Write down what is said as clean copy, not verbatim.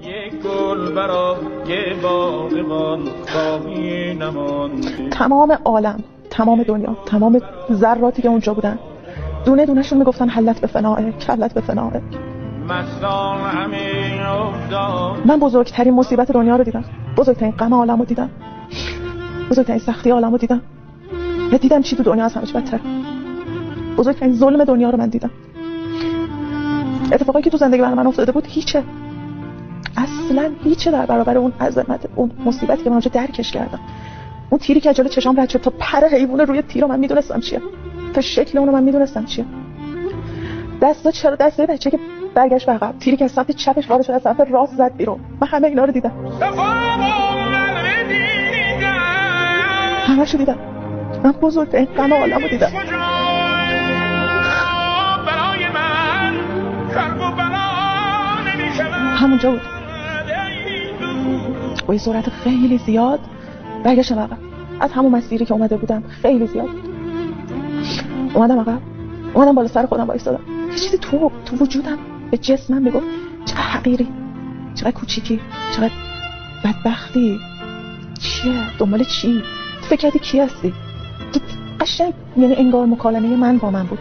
یک گل برای باغبان باقی نماند. تمام عالم، تمام دنیا، تمام ذراتی که اونجا بودن دونه دونهشون میگفتن حلت به فنائه، کلت به فنائه. من بزرگترین مصیبت دنیا رو دیدم، بزرگترین غم عالم رو دیدم، بزرگترین سختی عالم رو دیدم. یا دیدم چی تو دنیا از همه چی بدتر. بزرگترین ظلم دنیا رو من دیدم. اتفاقی که تو زندگی من افتاده بود هیچه، اصلا هیچه در برابر اون عظمت، اون مصیبتی که من اونجا درکش کردم. اون تیری که جلوی چشام رد شد، تا پر حیوان روی تیر رو من میدونستم چیه، تا شکل اون رو من میدونستم چیه. چرا دسته بچه که برگشت به عقب، تیری که از سمت چپش وارد شد از سمت راست زد بیرون، من همه اینا رو دیدم، همه شو دیدم. من بزرگترین غم عالم رو دیدم. همونجا بود با یه سرعت خیلی زیاد برگشتم عقب از همون مسیری که اومده بودم، خیلی زیاد اومدم عقب، اومدم بالا سر خودم وایسادم. یه چیزی تو وجودم به جسمم میگفت چقدر حقیری، چقدر کوچیکی، چقدر بدبختی، چیه؟ دنبال چی؟ تو فکر کردی کی هستی؟ قشنگ یعنی انگار مکالمه من با من بود.